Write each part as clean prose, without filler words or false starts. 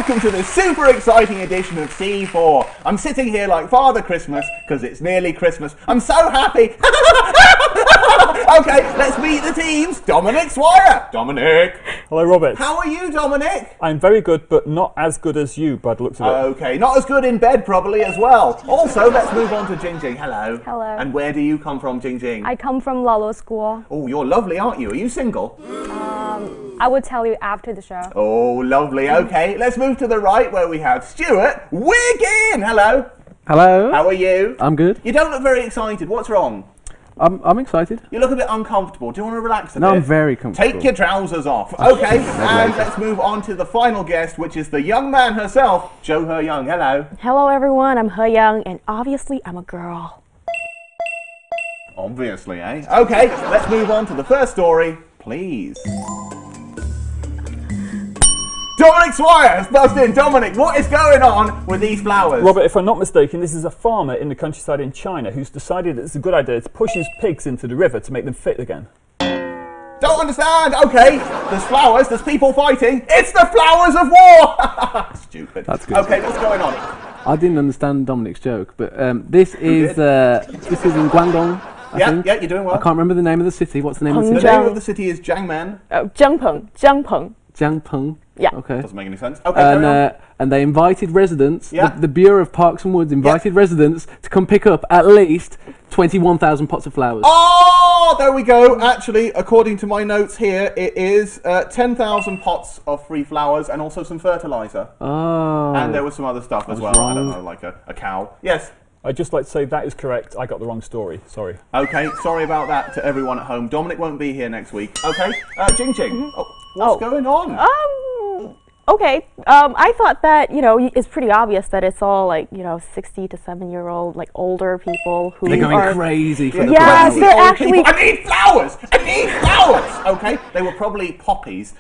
welcome to this super exciting edition of C4. I'm sitting here like Father Christmas because it's nearly Christmas. I'm so happy. Okay, let's meet the teams. Dominic Swire. Dominic. Hello, Robert. How are you, Dominic? I'm very good, but not as good as you by the looks of it. Okay, not as good in bed probably as well. Also, let's move on to Jing Jing. Hello. Hello. And where do you come from, Jing Jing? I come from Lalo School. Oh, you're lovely, aren't you? Are you single? I will tell you after the show. Oh, lovely. Okay, let's move to the right where we have Stuart Wiggin. Hello. Hello. How are you? I'm good. You don't look very excited. What's wrong? I'm excited. You look a bit uncomfortable. Do you want to relax a bit? No, I'm very comfortable. Take your trousers off. Okay, and let's move on to the final guest, which is the young man herself, Jo He Young. Hello. Hello everyone, I'm He Young, and obviously I'm a girl. Obviously, eh? Okay, let's move on to the first story, please. Dominic Swire has buzzed in. Dominic, what is going on with these flowers? Robert, if I'm not mistaken, this is a farmer in the countryside in China who's decided it's a good idea to push his pigs into the river to make them fit again. Don't understand. Okay, there's flowers, there's people fighting. It's the flowers of war. Stupid. That's good. Okay, what's going on? I didn't understand Dominic's joke, but this is in Guangdong. Yeah, you're doing well. I can't remember the name of the city. What's the name of the The city? name of the city is Jiangmen. Jiangpeng. Jiangpeng. Yeah. Okay. Doesn't make any sense. Okay, and they invited residents. Yeah. The Bureau of Parks and Woods invited residents to come pick up at least 21,000 pots of flowers. Oh, there we go. Actually, according to my notes here, it is 10,000 pots of free flowers and also some fertilizer. Oh. And there was some other stuff as well. wrong. I don't know, like a cow. Yes. I'd just like to say that is correct. I got the wrong story. Sorry. Okay, sorry about that to everyone at home. Dominic won't be here next week. Okay, Jing Jing. What's going on? Okay. I thought that, it's pretty obvious that it's all 60 to 7-year-old, older people who They're going are crazy for the Yes, flowers. they're actually. I need flowers! I need flowers! Okay, they were probably poppies.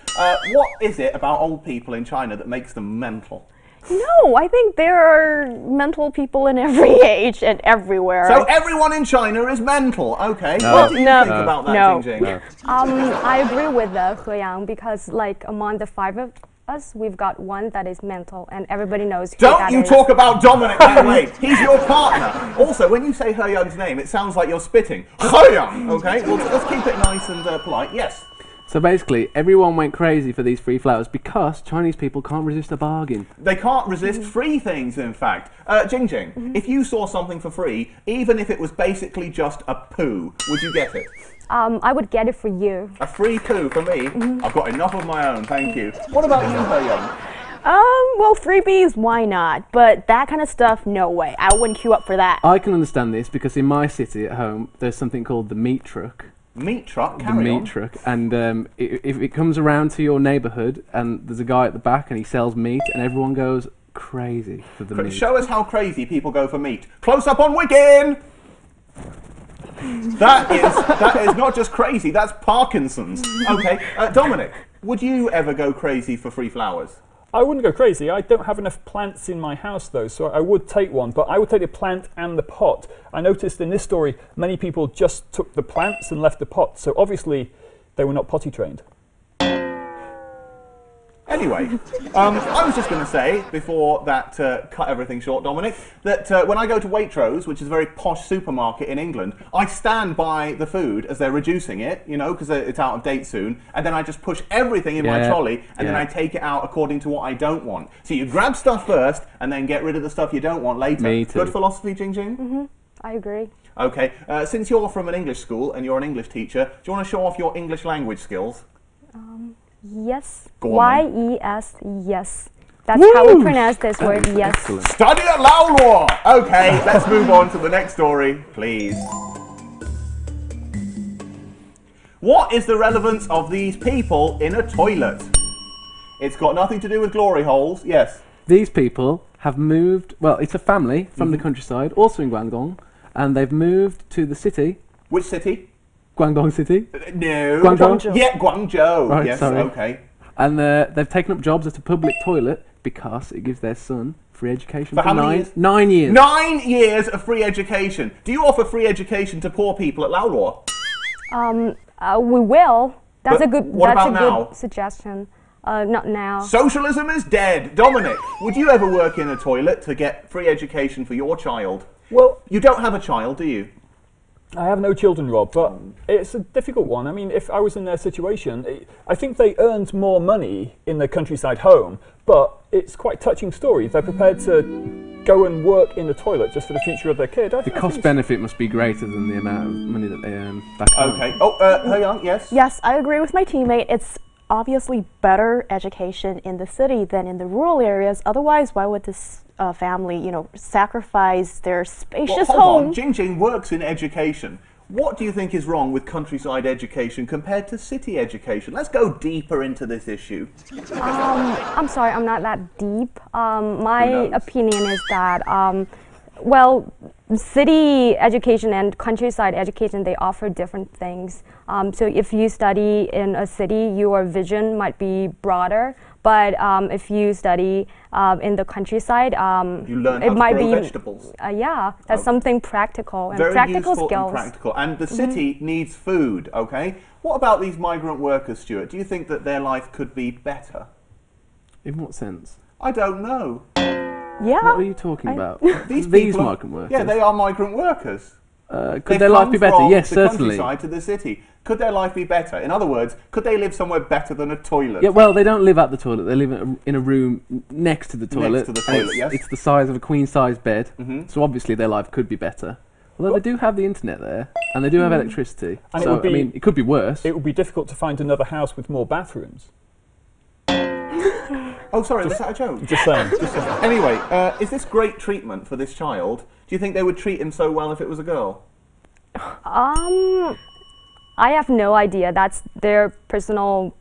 What is it about old people in China that makes them mental? No, I think there are mental people in every age and everywhere. So everyone in China is mental. Okay. No. What do you think about that, No. Jing Jing? I agree with He Yang because, among the 5 of us, we've got one that is mental, and everybody knows who Don't that you is. talk about Dominic that way. He's your partner. Also, when you say He Young's name, it sounds like you're spitting. He Young. Okay. Well, let's keep it nice and polite. Yes. So basically, everyone went crazy for these free flowers because Chinese people can't resist a bargain. They can't resist free things, in fact. Jing Jing, if you saw something for free, even if it was basically just a poo, would you get it? I would get it for you. A free poo for me? I've got enough of my own, thank you. What about you, He Young? Well, freebies, why not? But that kind of stuff, no way. I wouldn't queue up for that. I can understand this because in my city at home, there's something called the meat truck. Meat truck? The Carry on. meat truck, and if it comes around to your neighbourhood and there's a guy at the back and he sells meat and everyone goes crazy for the meat. Show us how crazy people go for meat. Close up on Wiggin! That is not just crazy, that's Parkinson's. Okay, Dominic, would you ever go crazy for free flowers? I wouldn't go crazy. I don't have enough plants in my house, though, so I would take one. But I would take the plant and the pot. I noticed in this story, many people just took the plants and left the pot. So obviously, they were not potty trained. Anyway, I was just going to say, before that cut everything short, Dominic, that when I go to Waitrose, which is a very posh supermarket in England, I stand by the food as they're reducing it, because it's out of date soon, and then I just push everything in my trolley, and then I take it out according to what I don't want. So you grab stuff first, and then get rid of the stuff you don't want later. Me too. Good philosophy, Jing Jing? I agree. Okay, since you're from an English school, and you're an English teacher, do you want to show off your English language skills? Yes. Go on, Y-E-S, yes. That's how we pronounce this word, yes. Excellent. Study at Lao Law! Okay, let's move on to the next story, please. What is the relevance of these people in a toilet? It's got nothing to do with glory holes, yes. These people have moved, well, it's a family from the countryside, also in Guangdong, and they've moved to the city. Which city? Guangdong City. No. Guangzhou? Yeah, Guangzhou. Right, yes, sorry. okay. And they've taken up jobs at a public toilet because it gives their son free education For how many years? 9 years. 9 years of free education. Do you offer free education to poor people at Lao Law? We will. That's But a good. what That's about a now? good suggestion. Not now. Socialism is dead. Dominic, would you ever work in a toilet to get free education for your child? Well, You don't have a child, do you? I have no children, Rob, but it's a difficult one. I mean, if I was in their situation, I think they earned more money in their countryside home, but it's quite touching story. They're prepared to go and work in the toilet just for the future of their kid. The cost benefit must be greater than the amount of money that they earn back home. Okay. Oh, He-Young, yes? Yes, I agree with my teammate. It's obviously better education in the city than in the rural areas. Otherwise, why would this family, sacrifice their spacious Well, hold home? on. Jing works in education. What do you think is wrong with countryside education compared to city education? Let's go deeper into this issue. I'm sorry, I'm not that deep. My knows? opinion is that, well, city education and countryside education, they offer different things. So if you study in a city, your vision might be broader. But if you study in the countryside, You learn it how might to grow be vegetables. Yeah, that's something practical and Very practical useful skills. and practical. And the city needs food, okay? What about these migrant workers, Stuart? Do you think that their life could be better? In what sense? I don't know. Yeah. What are you talking about? These These people are- migrant workers? Yeah, they are migrant workers. Could They've their life come be better? from Yes, the certainly. countryside to the city. Could their life be better? In other words, could they live somewhere better than a toilet? Yeah, well, they don't live at the toilet. They live in a room next to the toilet. to the and toilet, yes. It's the size of a queen-size bed, Mhm. so obviously their life could be better. Although they do have the internet there, and they do have electricity. And it So, would be- I mean, it could be worse. It would be difficult to find another house with more bathrooms. Oh, sorry, was that a joke? Just saying. Just saying. Anyway, is this great treatment for this child? Do you think they would treat him so well if it was a girl? I have no idea. That's their personal,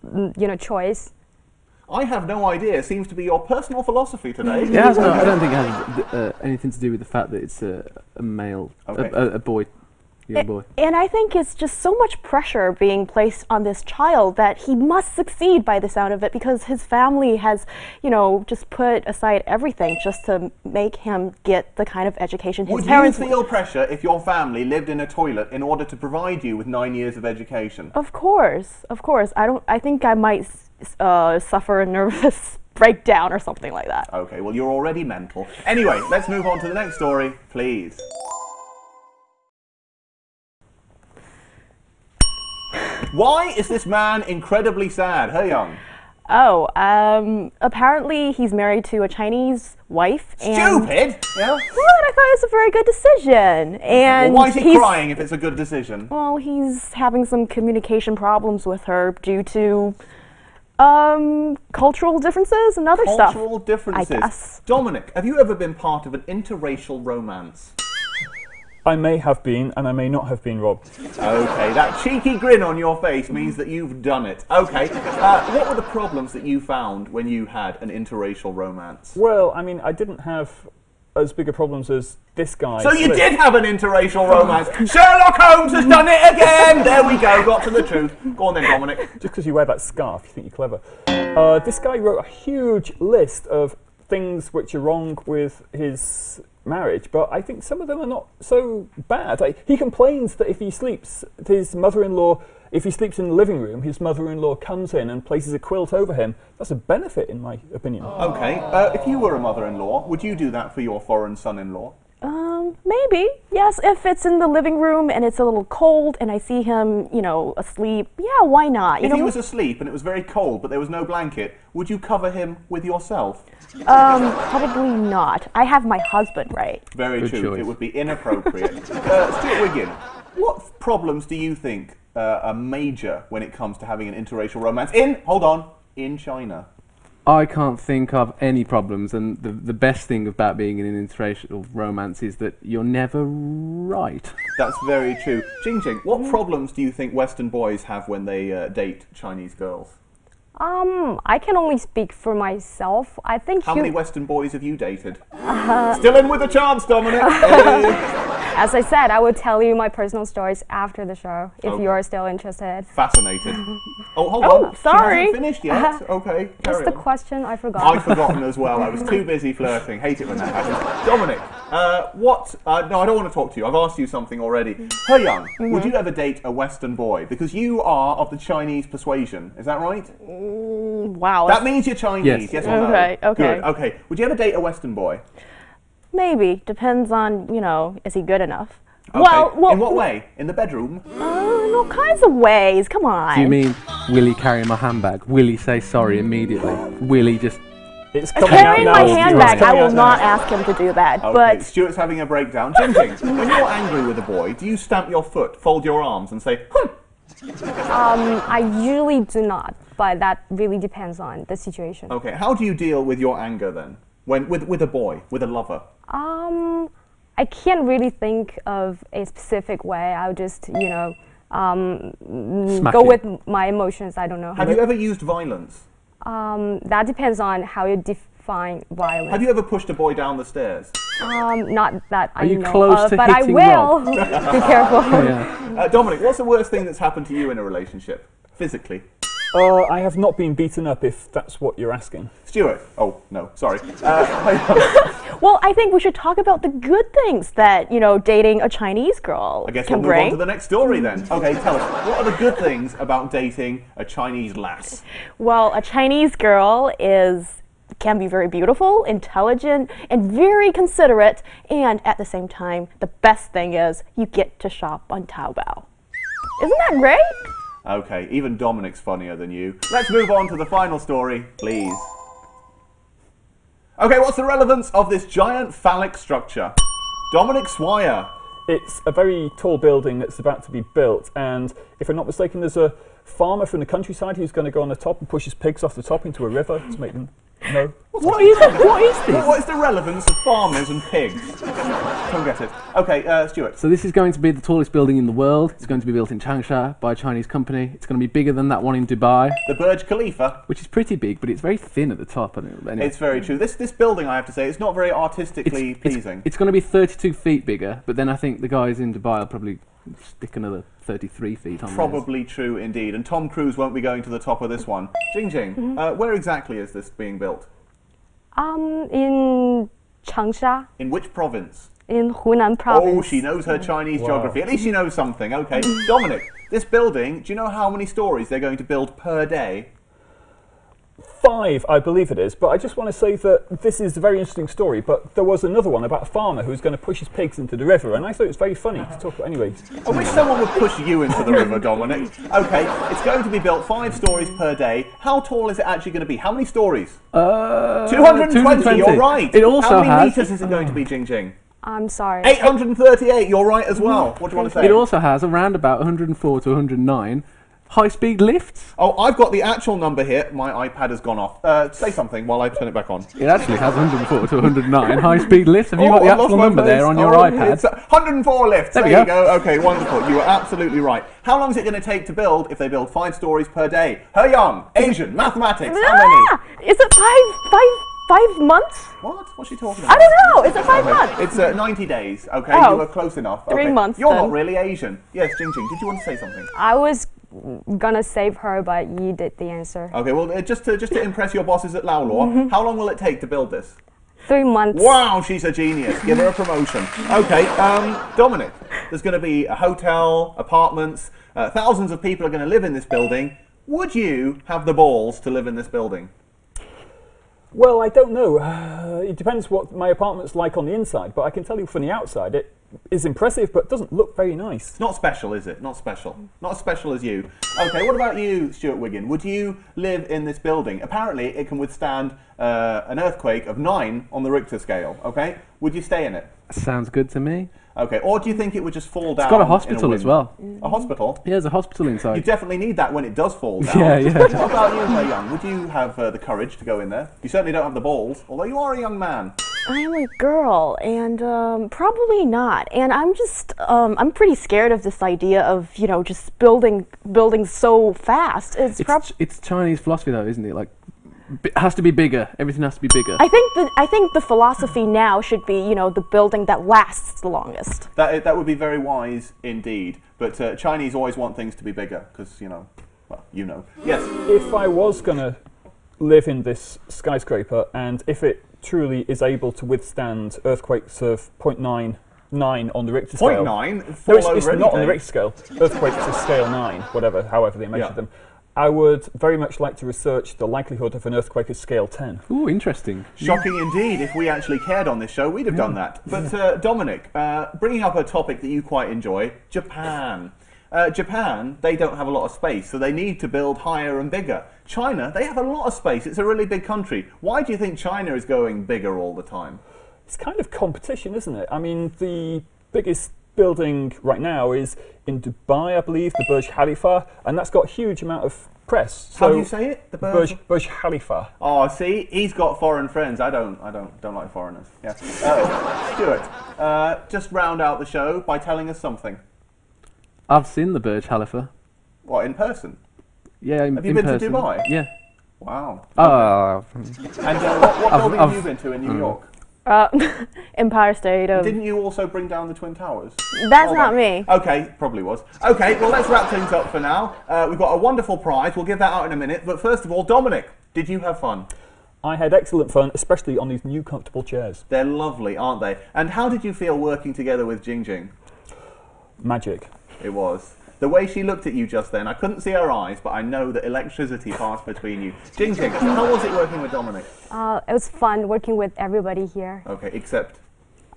choice. I have no idea. It seems to be your personal philosophy today. Yeah, I don't think it has anything to do with the fact that it's a male, Okay. a boy, young boy. And I think it's just so much pressure being placed on this child that he must succeed by the sound of it, because his family has, just put aside everything just to make him get the kind of education his Would you parents feel pressure if your family lived in a toilet in order to provide you with 9 years of education? Of course. I think I might suffer a nervous breakdown or something like that. Okay, well, you're already mental. Anyway, let's move on to the next story, please. Why is this man incredibly sad? He-Young. Oh, apparently he's married to a Chinese wife. And Stupid! Yeah? Well, and I thought it was a very good decision. And Well, why is he he's, crying if it's a good decision? Well, he's having some communication problems with her due to cultural differences and other stuff. Cultural differences. I guess. Dominic, have you ever been part of an interracial romance? I may have been, and I may not have been, Rob. Okay, that cheeky grin on your face means that you've done it. Okay, what were the problems that you found when you had an interracial romance? Well, I mean, I didn't have as big a problems as this guy. So you did have an interracial romance. Sherlock Holmes has done it again! There we go, got to the truth. Go on then, Dominic. Just because you wear that scarf, you think you're clever. This guy wrote a huge list of things which are wrong with his marriage, but I think some of them are not so bad. He complains that if he sleeps in the living room, his mother-in-law comes in and places a quilt over him. That's a benefit, in my opinion. Okay, if you were a mother-in-law, would you do that for your foreign son-in-law? Maybe. Yes, if it's in the living room and it's a little cold and I see him, asleep, yeah, why not? If he was asleep and it was very cold but there was no blanket, would you cover him with yourself? Probably not. I have my husband, right? Very Good true. choice. It would be inappropriate. Stuart Wiggin, what problems do you think are major when it comes to having an interracial romance in China? I can't think of any problems, and the best thing about being in an interracial romance is that you're never right. That's very true. Jing, what problems do you think Western boys have when they date Chinese girls? I can only speak for myself. I think How many Western boys have you dated? Still in with a chance, Dominic. Hey. As I said, I will tell you my personal stories after the show if Okay. you are still interested. Fascinated. Oh, hold Oh, on. sorry. She hasn't finished yet. Okay, What's carry the on. question? I forgot. I've forgotten as well. I was too busy flirting. Hate it when that happens. Dominic, what? No, I don't want to talk to you. I've asked you something already. He Young, would you ever date a Western boy? Because you are of the Chinese persuasion. Is that right? Wow. That means you're Chinese. Yes or no? Okay, okay. Good. Okay. Would you ever date a Western boy? Maybe. Depends on, is he good enough? Okay. Well, in what way? In the bedroom? In all kinds of ways. Come on. Do you mean, will he carry my handbag? Will he say sorry immediately? Will he just... It's coming Carrying out my now. handbag, It's I coming will out not now. ask him to do that. Okay. But Stuart's having a breakdown. Jing Jing, when you're angry with a boy, do you stamp your foot, fold your arms, and say, I usually do not, but that really depends on the situation. Okay, how do you deal with your anger then? When with a boy, with a lover? I can't really think of a specific way. I'll just, Smack go you. with my emotions. I don't know. Have you ever used violence? That depends on how you define violence. Have you ever pushed a boy down the stairs? Not that I you know close of, to but I hitting will. Be careful. Yeah. Dominic, what's the worst thing that's happened to you in a relationship, physically? I have not been beaten up, if that's what you're asking. Stuart? Oh, no, sorry. well, I think we should talk about the good things that dating a Chinese girl I guess can we'll move on bring. to the next story then. Okay, tell us, what are the good things about dating a Chinese lass? Well, a Chinese girl can be very beautiful, intelligent, and very considerate. And at the same time, the best thing is you get to shop on Taobao. Isn't that great? Okay, even Dominic's funnier than you. Let's move on to the final story, please. Okay, what's the relevance of this giant phallic structure? Dominic Swire. It's a very tall building that's about to be built, and if I'm not mistaken, there's a farmer from the countryside who's going to go on the top and push his pigs off the top into a river to make them. No. What is it? What is this? What is the relevance of farmers and pigs? Don't get it. Okay, Stuart. So this is going to be the tallest building in the world. It's going to be built in Changsha by a Chinese company. It's going to be bigger than that one in Dubai, The Burj Khalifa. which is pretty big, but it's very thin at the top. Anyway. It's very true. This building, I have to say, it's not very artistically pleasing. It's going to be 32 feet bigger, but then I think the guys in Dubai will probably stick another 33 feet on Probably true indeed. And Tom Cruise won't be going to the top of this one. Jing Jing, where exactly is this being built? In Changsha, In which province? in Hunan province. Oh, she knows her Chinese geography. At least she knows something. Okay. Dominic, this building, do you know how many stories they're going to build per day? 5, I believe it is, but I just want to say that this is a very interesting story, but there was another one about a farmer who's going to push his pigs into the river, and I thought it was very funny to talk about anyway. I wish someone would push you into the river, Dominic. Okay, it's going to be built 5 stories per day. How tall is it actually going to be? How many stories? 220, you're right. It also How many has. metres is it going to be, Jing Jing? I'm sorry. 838, you're right as well. What do you want to say? It also has around about 104 to 109 high-speed lifts. Oh, I've got the actual number here. My iPad has gone off. Say something while I turn it back on. It actually has 104 to 109 high-speed lifts. Have you got Oh, the I lost actual my number there place. on your Oh, iPad? It's 104 lifts. There we you go. go. Okay, wonderful. You are absolutely right. How long is it going to take to build if they build 5 stories per day? He Young, Asian, mathematics. How many? Is it five months? What? What's she talking about? I don't know. Is it 5 months? It's 90 days. Okay, Oh. you were close enough. 3 Okay. months, You're then. not really Asian. Yes, Jing Jing. Did you want to say something? I was gonna save her, but you did the answer. Okay. Well, just to impress your bosses at Lao Law, how long will it take to build this? 3 months. Wow, she's a genius. Give her a promotion. Okay, Dominic, there's going to be a hotel, apartments, thousands of people are going to live in this building. Would you have the balls to live in this building? Well, I don't know. It depends what my apartment's like on the inside, but I can tell you from the outside it is impressive, but doesn't look very nice. It's not special, is it? Not special. Not as special as you. Okay, what about you, Stuart Wiggin? Would you live in this building? Apparently, it can withstand an earthquake of 9 on the Richter scale, okay? Would you stay in it? Sounds good to me. Okay, or do you think it would just fall down? It's got a in hospital wind? as well. A hospital? Yeah, there's a hospital You inside. definitely need that when it does fall down. Yeah, yeah. What about you, He Young? Would you have the courage to go in there? You certainly don't have the balls, although you are a young man. I am a girl, and probably not. And I'm just, I'm pretty scared of this idea of, just building so fast. It's Chinese philosophy though, isn't it? Like, It has to be bigger. Everything has to be bigger. I think the philosophy now should be, you know, the building that lasts the longest. That would be very wise indeed. But Chinese always want things to be bigger because, you know, well, you know. Yes. If I was going to live in this skyscraper, and if it truly is able to withstand earthquakes of 0.99 on the Richter scale. 0.9? No, it's not on the Richter scale. Earthquakes of scale 9, however they measure them. I would very much like to research the likelihood of an earthquake of scale 10. Ooh, interesting. Shocking indeed. If we actually cared on this show, we'd have done that. But Dominic, bringing up a topic that you quite enjoy, Japan. Japan, they don't have a lot of space, so they need to build higher and bigger. China, they have a lot of space. It's a really big country. Why do you think China is going bigger all the time? It's kind of competition, isn't it? I mean, the biggest building right now is in Dubai, I believe, the Burj Khalifa, and that's got a huge amount of press. So how do you say it? The Burj Khalifa. Oh, see, he's got foreign friends. I don't like foreigners. Yeah. Stuart, just round out the show by telling us something. I've seen the Burj Khalifa. What, in person? Yeah, Have you been to Dubai? Yeah. Wow. Okay. And what building have you been to in New York? Empire State of... Didn't you also bring down the Twin Towers? That's not me. Okay, probably was. Okay, well, let's wrap things up for now. We've got a wonderful prize. We'll give that out in a minute. But first of all, Dominic, did you have fun? I had excellent fun, especially on these new comfortable chairs. They're lovely, aren't they? And how did you feel working together with Jing Jing? Magic. It was. The way she looked at you just then, I couldn't see her eyes, but I know that electricity passed between you. Jing Jing, how was it working with Dominic? It was fun working with everybody here. Okay, except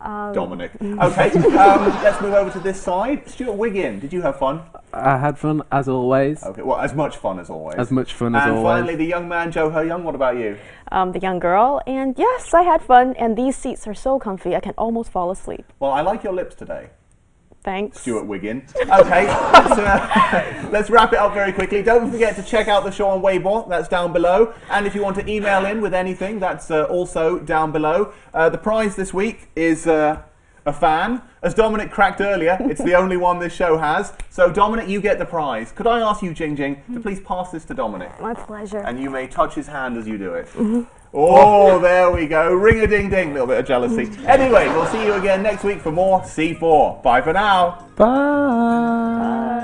Dominic. Okay, let's move over to this side. Stuart Wiggin, did you have fun? I had fun, as always. Okay, well, as much fun as always. As much fun as always. And finally, the young man, Jo Ho Young, what about you? The young girl, and yes, I had fun, and these seats are so comfy, I can almost fall asleep. Well, I like your lips today. Thanks. Stuart Wiggin. Okay, let's wrap it up very quickly. Don't forget to check out the show on Weibo, that's down below. And if you want to email in with anything, that's also down below. The prize this week is a fan. As Dominic cracked earlier, it's the only one this show has. So Dominic, you get the prize. Could I ask you, Jing Jing, to please pass this to Dominic? My pleasure. And you may touch his hand as you do it. Oh, there we go. Ring-a-ding-ding. Little bit of jealousy. Anyway, we'll see you again next week for more C4. Bye for now. Bye.